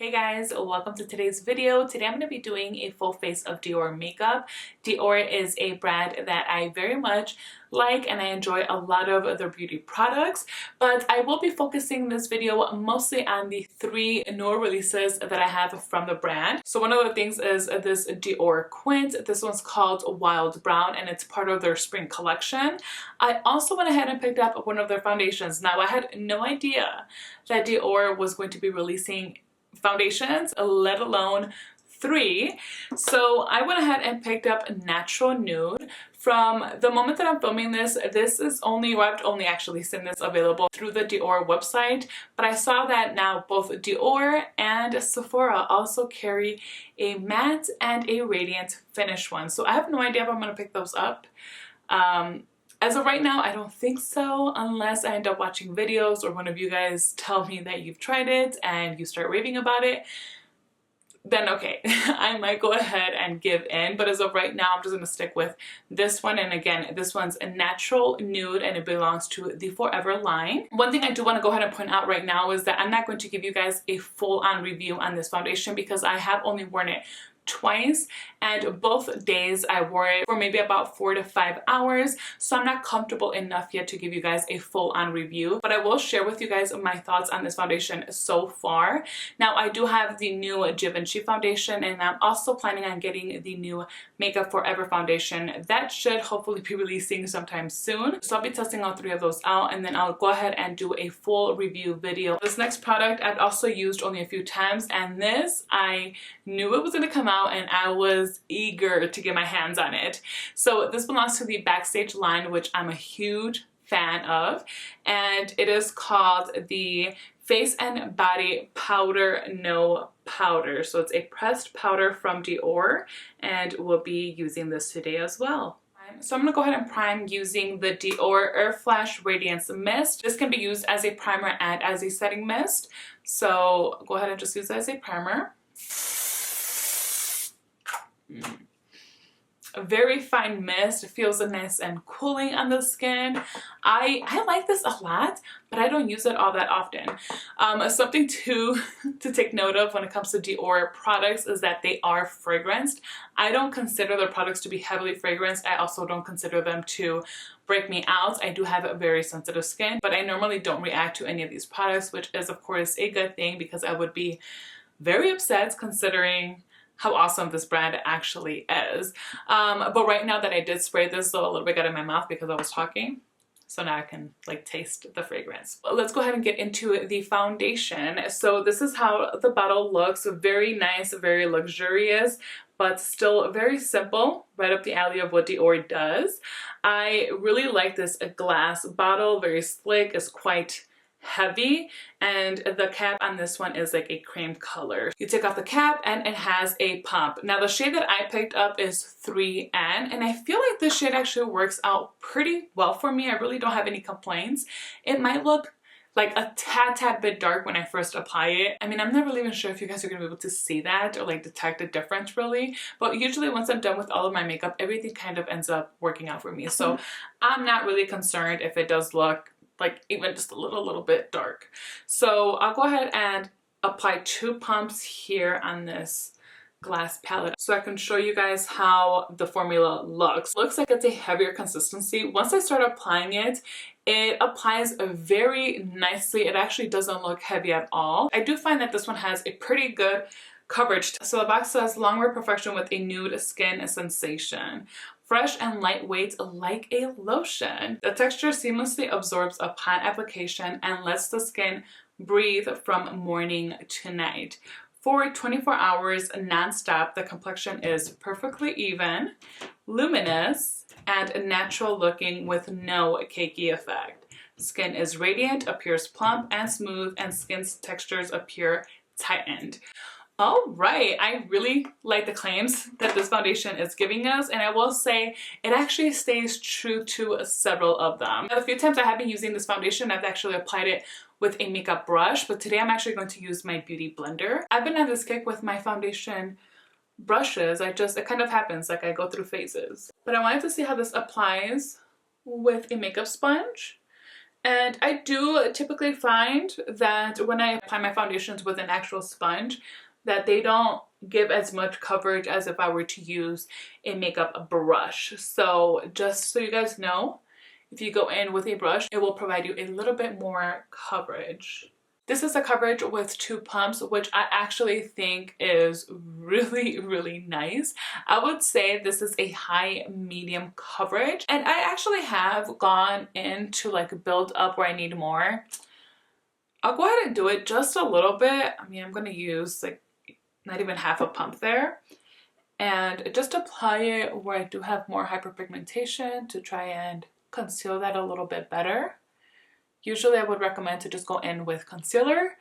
Hey guys, welcome to today's video. Today I'm going to be doing a full face of Dior makeup. Dior is a brand that I very much like and I enjoy a lot of their beauty products, but I will be focusing this video mostly on the three newer releases that I have from the brand. So one of the things is this Dior Quint. This one's called Wild Brown and it's part of their spring collection. I also went ahead and picked up one of their foundations. Now I had no idea that Dior was going to be releasing foundations, let alone three. So I went ahead and picked up Natural Nude. From the moment that I'm filming this, this is only, well, I've only actually seen this available through the Dior website, but I saw that now both Dior and Sephora also carry a matte and a radiant finish one. So I have no idea if I'm going to pick those up. As of right now, I don't think so, unless I end up watching videos or one of you guys tell me that you've tried it and you start raving about it. Then okay, I might go ahead and give in, but as of right now, I'm just going to stick with this one. And again, this one's a Natural Nude and it belongs to the Forever line. One thing I do want to go ahead and point out right now is that I'm not going to give you guys a full-on review on this foundation because I have only worn it twice and both days I wore it for maybe about 4 to 5 hours, so I'm not comfortable enough yet to give you guys a full-on review, but I will share with you guys my thoughts on this foundation so far. Now I do have the new Givenchy foundation and I'm also planning on getting the new Makeup Forever foundation that should hopefully be releasing sometime soon, so I'll be testing all three of those out and then I'll go ahead and do a full review video. This next product I've also used only a few times, and this I knew it was going to come out and I was eager to get my hands on it. So this belongs to the Backstage line, which I'm a huge fan of, and it is called the Face and Body Powder-No-Powder. So it's a pressed powder from Dior and we'll be using this today as well. So I'm going to go ahead and prime using the Dior Airflash Radiance Mist. This can be used as a primer and as a setting mist. So go ahead and just use it as a primer. A very fine mist. It feels nice and cooling on the skin. I like this a lot, but I don't use it all that often. Something to take note of when it comes to Dior products is that they are fragranced. I don't consider their products to be heavily fragranced. I also don't consider them to break me out. I do have a very sensitive skin, but I normally don't react to any of these products, which is of course a good thing because I would be very upset considering how awesome this brand actually is. But right now that I did spray this, so a little bit got in my mouth because I was talking. So now I can like taste the fragrance. Well, let's go ahead and get into the foundation. So this is how the bottle looks. Very nice, very luxurious, but still very simple, right up the alley of what Dior does. I really like this glass bottle, very slick, it's quite heavy, and the cap on this one is like a cream color. You take off the cap and it has a pump. Now the shade that I picked up is 3N and I feel like this shade actually works out pretty well for me. I really don't have any complaints. It might look like a tad bit dark when I first apply it. I mean, I'm not really even sure if you guys are gonna be able to see that or like detect a difference really, but usually once I'm done with all of my makeup, everything kind of ends up working out for me. So I'm not really concerned if it does look like even just a little bit dark. So I'll go ahead and apply 2 pumps here on this glass palette so I can show you guys how the formula looks. Looks like it's a heavier consistency. Once I start applying it, it applies very nicely. It actually doesn't look heavy at all. I do find that this one has a pretty good coverage. So the box says Longwear Perfection with a nude skin sensation. Fresh and lightweight like a lotion. The texture seamlessly absorbs upon application and lets the skin breathe from morning to night. For 24 hours non-stop, the complexion is perfectly even, luminous, and natural looking with no cakey effect. Skin is radiant, appears plump and smooth, and skin's textures appear tightened. All right, I really like the claims that this foundation is giving us, and I will say it actually stays true to several of them. A few times I have been using this foundation, I've actually applied it with a makeup brush, but today I'm actually going to use my beauty blender. I've been on this kick with my foundation brushes. It kind of happens, like I go through phases. But I wanted to see how this applies with a makeup sponge. And I do typically find that when I apply my foundations with an actual sponge, that they don't give as much coverage as if I were to use a makeup brush. So just so you guys know, if you go in with a brush, it will provide you a little bit more coverage. This is a coverage with 2 pumps, which I actually think is really, really nice. I would say this is a high medium coverage, and I actually have gone in to like build up where I need more. I'll go ahead and do it just a little bit. I mean, I'm going to use like not even half a pump there, and just apply it where I do have more hyperpigmentation to try and conceal that a little bit better. Usually I would recommend to just go in with concealer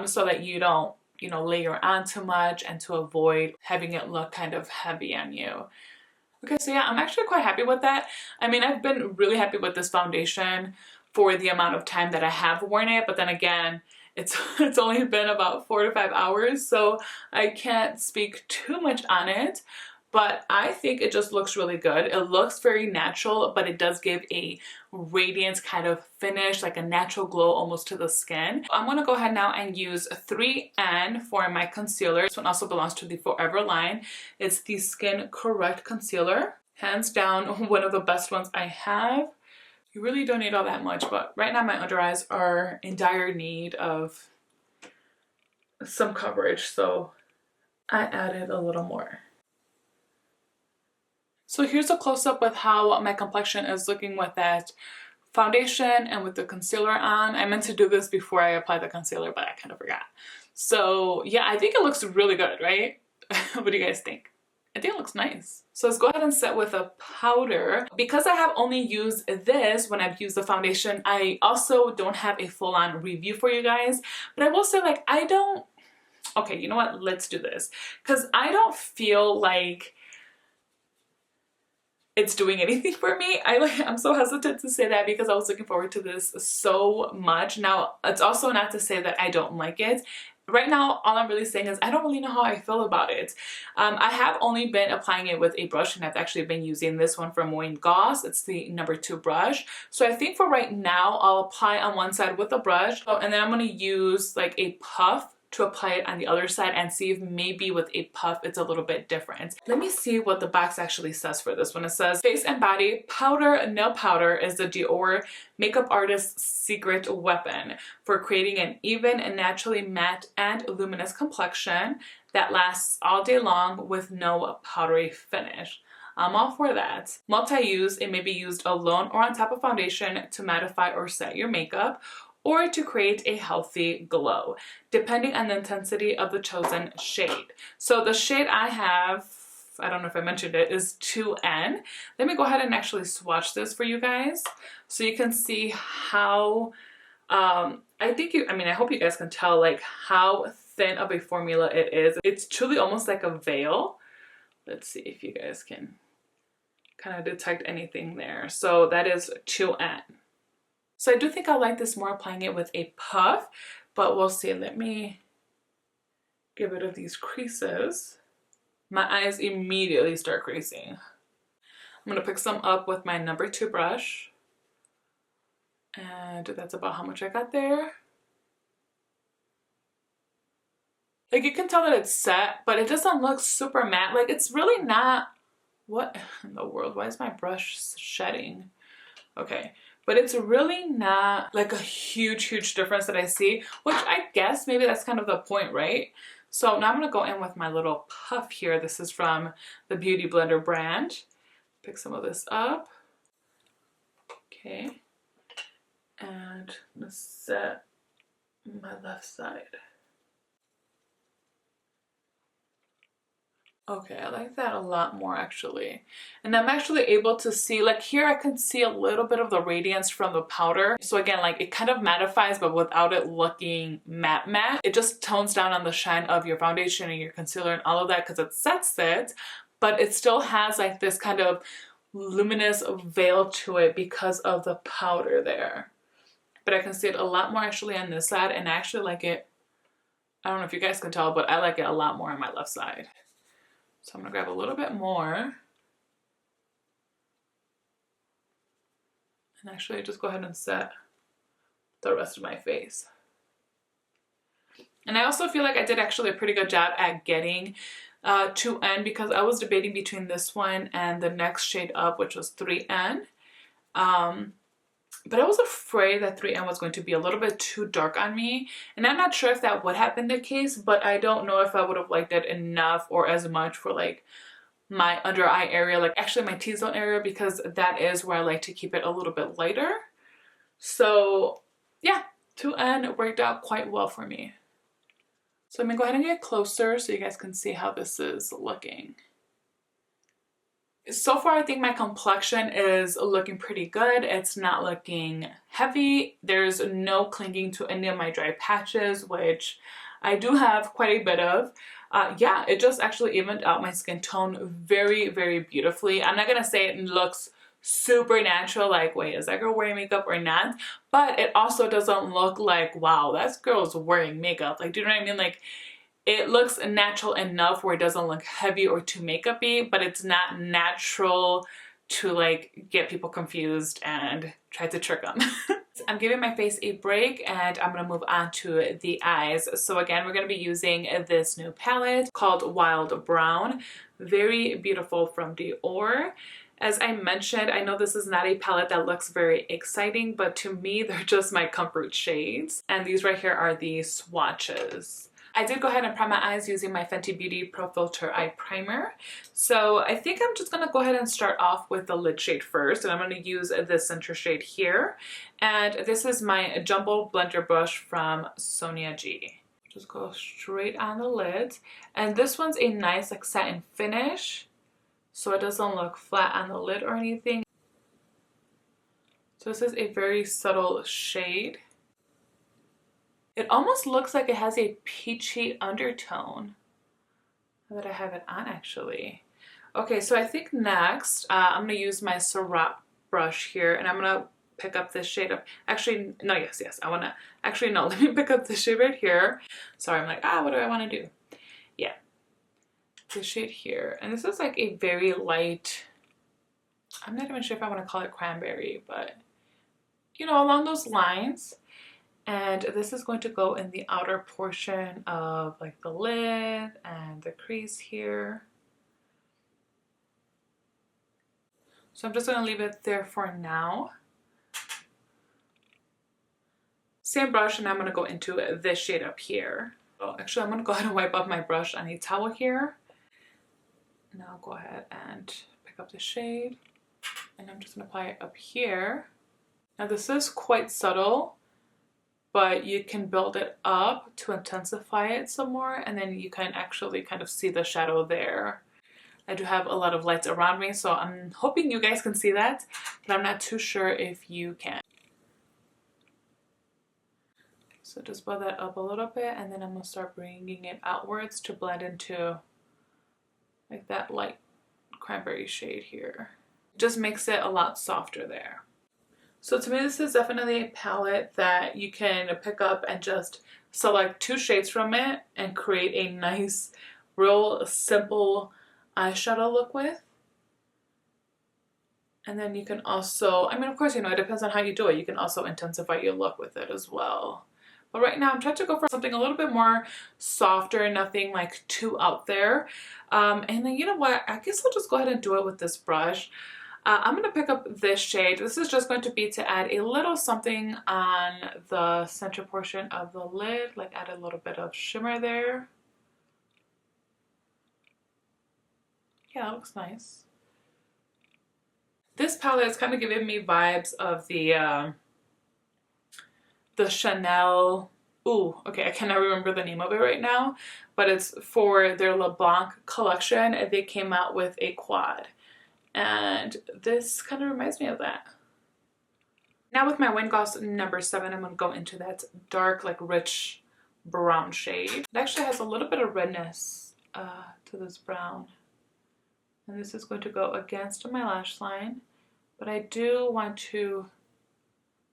so that you don't, you know, layer on too much and to avoid having it look kind of heavy on you. Okay, so yeah, I'm actually quite happy with that. I mean, I've been really happy with this foundation for the amount of time that I have worn it, but then again, it's only been about 4 to 5 hours, so I can't speak too much on it. But I think it just looks really good. It looks very natural, but it does give a radiance kind of finish, like a natural glow almost to the skin. I'm gonna go ahead now and use 3N for my concealer. This one also belongs to the Forever line. It's the Skin Correct Concealer. Hands down, one of the best ones I have. You really don't need all that much, but right now my under eyes are in dire need of some coverage, so I added a little more. So here's a close-up with how my complexion is looking with that foundation and with the concealer on. I meant to do this before I apply the concealer, but I kind of forgot. So yeah, I think it looks really good, right? What do you guys think? I think it looks nice. So let's go ahead and set with a powder. Because I have only used this when I've used the foundation, I also don't have a full-on review for you guys. But I will say, like, I don't... Okay, you know what? Let's do this. Because I don't feel like it's doing anything for me. I'm so hesitant to say that because I was looking forward to this so much. Now, it's also not to say that I don't like it. Right now, all I'm really saying is I don't really know how I feel about it. I have only been applying it with a brush, and I've actually been using this one from Wayne Goss. It's the number 2 brush. So I think for right now, I'll apply on one side with a brush, and then I'm going to use like a puff to apply it on the other side and see if maybe with a puff it's a little bit different. Let me see what the box actually says for this one. It says Face and Body Powder-No-Powder is the Dior makeup artist's secret weapon for creating an even and naturally matte and luminous complexion that lasts all day long with no powdery finish. I'm all for that. Multi-use, it may be used alone or on top of foundation to mattify or set your makeup, or to create a healthy glow, depending on the intensity of the chosen shade. So the shade I have, I don't know if I mentioned it, is 2N. Let me go ahead and actually swatch this for you guys so you can see how, I hope you guys can tell like how thin of a formula it is. It's truly almost like a veil. Let's see if you guys can kind of detect anything there. So that is 2N. So I do think I like this more applying it with a puff, but we'll see. Let me get rid of these creases. My eyes immediately start creasing. I'm going to pick some up with my number 2 brush. And that's about how much I got there. Like, you can tell that it's set, but it doesn't look super matte. Like, it's really not... What in the world? Why is my brush shedding? Okay. But it's really not like a huge difference that I see, which I guess maybe that's kind of the point, right? So now I'm going to go in with my little puff here. This is from the Beauty Blender brand. Pick some of this up. Okay. And I'm going to set my left side. Okay, I like that a lot more actually. And I'm actually able to see, like here I can see a little bit of the radiance from the powder. So again, like it kind of mattifies, but without it looking matte. It just tones down on the shine of your foundation and your concealer and all of that because it sets it, but it still has like this kind of luminous veil to it because of the powder there. But I can see it a lot more actually on this side, and I actually like it. I don't know if you guys can tell, but I like it a lot more on my left side. So I'm going to grab a little bit more and actually just go ahead and set the rest of my face. And I also feel like I did actually a pretty good job at getting 2N, because I was debating between this one and the next shade up, which was 3N. But I was afraid that 3N was going to be a little bit too dark on me. And I'm not sure if that would have been the case, but I don't know if I would have liked it enough or as much for like my under eye area, like actually my T-zone area, because that is where I like to keep it a little bit lighter. So yeah, 2N worked out quite well for me. So I'm gonna go ahead and get closer so you guys can see how this is looking. So far, I think my complexion is looking pretty good. It's not looking heavy. There's no clinging to any of my dry patches, which I do have quite a bit of. Yeah, it just actually evened out my skin tone very, very beautifully. I'm not gonna say it looks super natural, like, wait, is that girl wearing makeup or not? But it also doesn't look like, wow, that girl's wearing makeup. Like, do you know what I mean? Like, it looks natural enough where it doesn't look heavy or too makeup-y, but it's not natural to like get people confused and try to trick them. I'm giving my face a break and I'm gonna move on to the eyes. So again, we're gonna be using this new palette called Wild Brown. Very beautiful, from Dior. As I mentioned, I know this is not a palette that looks very exciting, but to me, they're just my comfort shades. And these right here are the swatches. I did go ahead and prime my eyes using my Fenty Beauty Pro Filter Eye Primer. So I think I'm just going to go ahead and start off with the lid shade first. And I'm going to use this center shade here. And this is my Jumbo Blender Brush from Sonia G. Just go straight on the lid. And this one's a nice like satin finish, so it doesn't look flat on the lid or anything. So this is a very subtle shade. It almost looks like it has a peachy undertone. Now that I have it on, actually. Okay, so I think next I'm going to use my Surratt brush here, and I'm going to pick up this shade up. Actually, no, yes, I want to, actually, no, let me pick up this shade right here. Sorry, I'm like, what do I want to do? Yeah, this shade here. And this is like a very light, I'm not even sure if I want to call it cranberry, but you know, along those lines. And this is going to go in the outer portion of like the lid and the crease here. So I'm just going to leave it there for now. Same brush, and I'm going to go into this shade up here. Oh, actually, I'm going to go ahead and wipe off my brush on a towel here. And I'll go ahead and pick up the shade. And I'm just going to apply it up here. Now this is quite subtle, but you can build it up to intensify it some more, and then you can actually kind of see the shadow there. I do have a lot of lights around me, so I'm hoping you guys can see that, but I'm not too sure if you can. So just build that up a little bit, and then I'm going to start bringing it outwards to blend into like that light cranberry shade here. Just makes it a lot softer there. So to me, this is definitely a palette that you can pick up and just select 2 shades from it and create a nice, real simple eyeshadow look with. And then you can also, I mean, of course, you know, it depends on how you do it. You can also intensify your look with it as well. But right now I'm trying to go for something a little bit more softer, nothing like too out there. And then you know what, I guess I'll just go ahead and do it with this brush. I'm going to pick up this shade. This is just going to be to add a little something on the center portion of the lid, like add a little bit of shimmer there. Yeah, that looks nice. This palette is kind of giving me vibes of the Chanel, ooh, okay, I cannot remember the name of it right now, but it's for their LeBlanc collection. They came out with a quad. And this kind of reminds me of that. Now with my wing gloss number 7, I'm going to go into that dark, like rich brown shade. It actually has a little bit of redness to this brown. And this is going to go against my lash line. But I do want to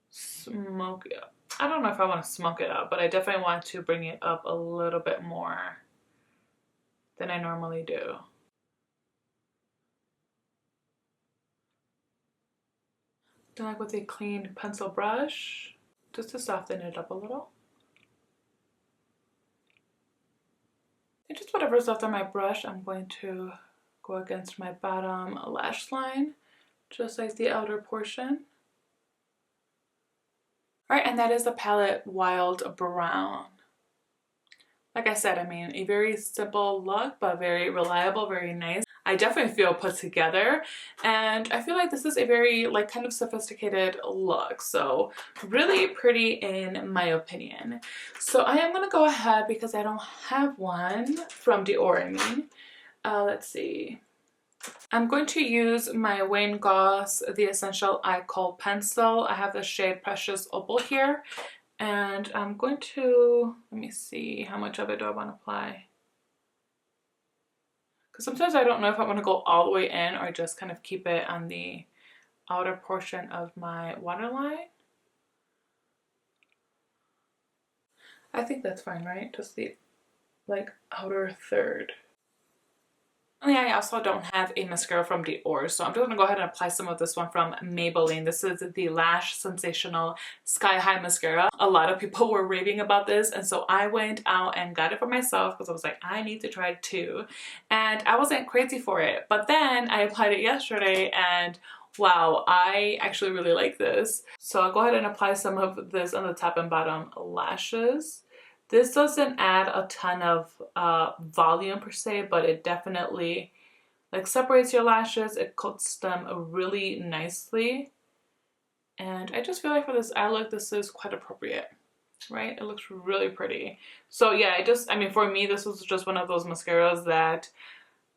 smoke it up. I don't know if I want to smoke it up, but I definitely want to bring it up a little bit more than I normally do. Like with a clean pencil brush. just to soften it up a little. And just whatever's left on my brush, I'm going to go against my bottom lash line, just like the outer portion. All right, and that is the palette Wild Brown. Like I said, I mean, a very simple look, but very reliable, very nice. I definitely feel put together, and I feel like this is a very like kind of sophisticated look, so really pretty in my opinion. So I am gonna go ahead, because I don't have one from Dior, I mean. Let's see. I'm going to use my Wayne Goss The Essential Eye Kohl pencil. I have the shade Precious Opal here, and I'm going to, let me see, how much of it do I want to apply? Because sometimes I don't know if I want to go all the way in or just kind of keep it on the outer portion of my waterline. I think that's fine, right? Just the like outer third. And yeah, I also don't have a mascara from Dior, so I'm just going to go ahead and apply some of this one from Maybelline. This is the Lash Sensational Sky High Mascara. A lot of people were raving about this, and so I went out and got it for myself because I was like, I need to try it too. And I wasn't crazy for it, but then I applied it yesterday and wow, I actually really like this. So I'll go ahead and apply some of this on the top and bottom lashes. This doesn't add a ton of volume per se, but it definitely like separates your lashes. It coats them really nicely. And I just feel like for this eye look, this is quite appropriate, right? It looks really pretty. So yeah, I mean, for me, this was just one of those mascaras that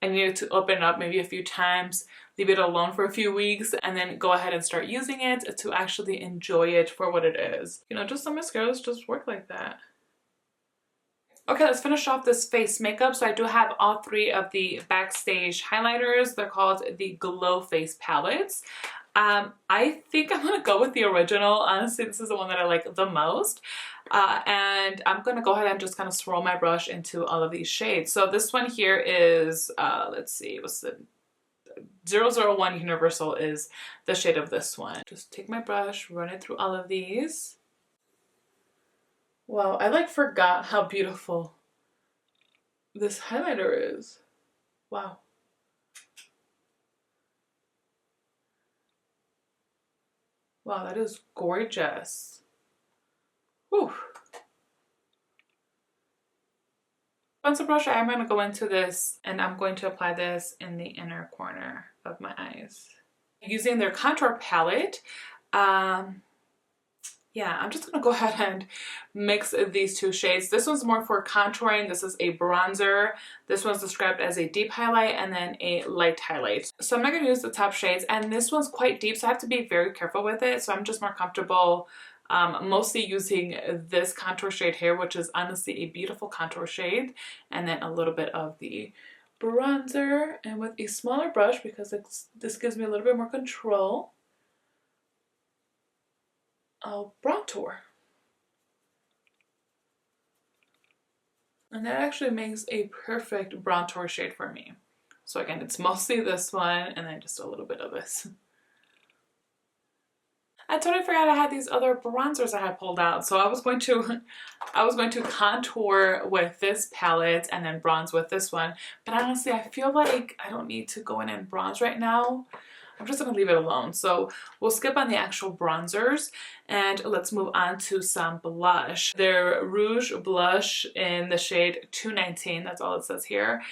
I needed to open up maybe a few times, leave it alone for a few weeks, and then go ahead and start using it to actually enjoy it for what it is. You know, just some mascaras just work like that. Okay, let's finish off this face makeup. So I do have all three of the Backstage highlighters. They're called the Glow Face palettes. I think I'm gonna go with the original. Honestly, this is the one that I like the most. And I'm gonna go ahead and just kind of swirl my brush into all of these shades. So this one here is, let's see, what's the 001 Universal is the shade of this one. Just take my brush, run it through all of these. Wow, I like forgot how beautiful this highlighter is. Wow. Wow, that is gorgeous. Whew. Pencil brush, I'm going to go into this and I'm going to apply this in the inner corner of my eyes. Using their contour palette, yeah, I'm just going to go ahead and mix these two shades. This one's more for contouring. This is a bronzer. This one's described as a deep highlight and then a light highlight. So I'm not going to use the top shades, and this one's quite deep, so I have to be very careful with it. So I'm just more comfortable mostly using this contour shade here, which is honestly a beautiful contour shade, and then a little bit of the bronzer, and with a smaller brush because this gives me a little bit more control. Bronzer. And that actually makes a perfect bronzer shade for me. So again, it's mostly this one and then just a little bit of this. I totally forgot I had these other bronzers I had pulled out. So I was going to contour with this palette and then bronze with this one. But honestly, I feel like I don't need to go in and bronze right now. I'm just gonna leave it alone. So we'll skip on the actual bronzers and let's move on to some blush. They're Rouge Blush in the shade 219. That's all it says here.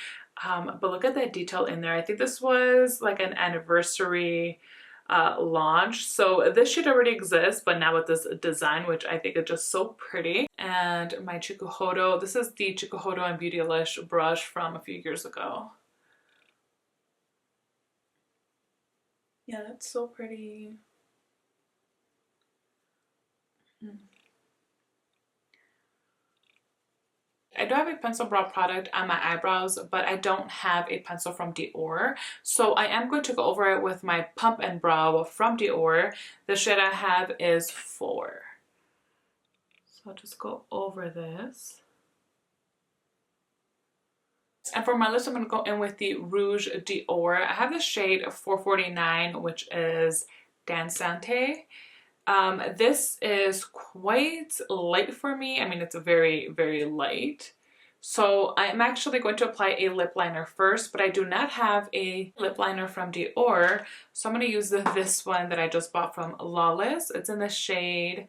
But look at that detail in there. I think this was like an anniversary launch. So this shade already exists, but now with this design, which I think is just so pretty. And my Chikuhodo, this is the Chikuhodo and Beautylish brush from a few years ago. Yeah, that's so pretty. I do have a pencil brow product on my eyebrows, but I don't have a pencil from Dior. So I am going to go over it with my Pump and Brow from Dior. The shade I have is 4. So I'll just go over this. And for my lips, I'm going to go in with the Rouge Dior. I have the shade 449, which is Dansante. This is quite light for me. I mean, it's very, very light. So I'm actually going to apply a lip liner first, but I do not have a lip liner from Dior. So I'm going to use this one that I just bought from Lawless. It's in the shade,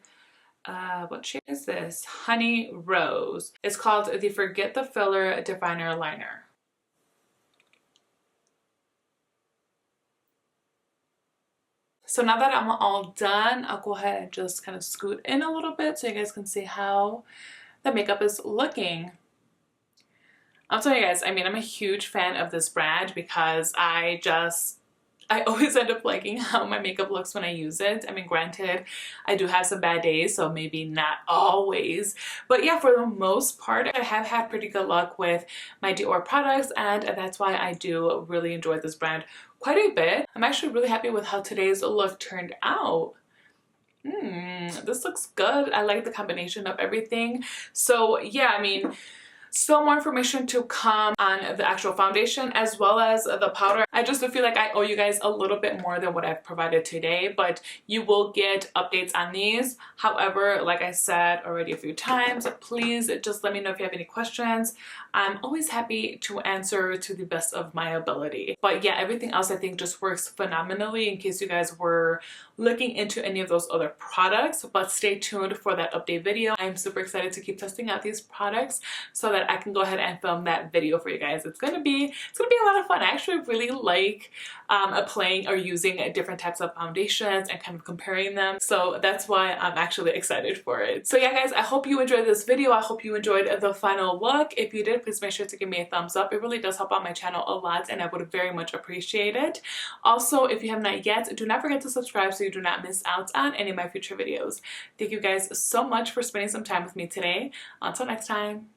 what shade is this? Honey Rose. It's called the Forget the Filler Definer Liner. So now that I'm all done, I'll go ahead and just kind of scoot in a little bit so you guys can see how the makeup is looking. I'll tell you guys, I mean, I'm a huge fan of this brand because I always end up liking how my makeup looks when I use it. I mean, granted, I do have some bad days, so maybe not always. But yeah, for the most part, I have had pretty good luck with my Dior products, and that's why I do really enjoy this brand quite a bit. I'm actually really happy with how today's look turned out. This looks good. I like the combination of everything. So yeah, I mean, still more information to come on the actual foundation as well as the powder. I just feel like I owe you guys a little bit more than what I've provided today, but you will get updates on these. However, like I said already a few times, please just let me know if you have any questions. I'm always happy to answer to the best of my ability. But yeah, everything else I think just works phenomenally in case you guys were looking into any of those other products. But stay tuned for that update video. I'm super excited to keep testing out these products so that I can go ahead and film that video for you guys. It's gonna be a lot of fun. I actually really like playing or using different types of foundations and kind of comparing them. So that's why I'm actually excited for it. So yeah, guys, I hope you enjoyed this video. I hope you enjoyed the final look. If you did, please make sure to give me a thumbs up. It really does help out my channel a lot and I would very much appreciate it. Also, if you have not yet, do not forget to subscribe so you do not miss out on any of my future videos. Thank you guys so much for spending some time with me today. Until next time.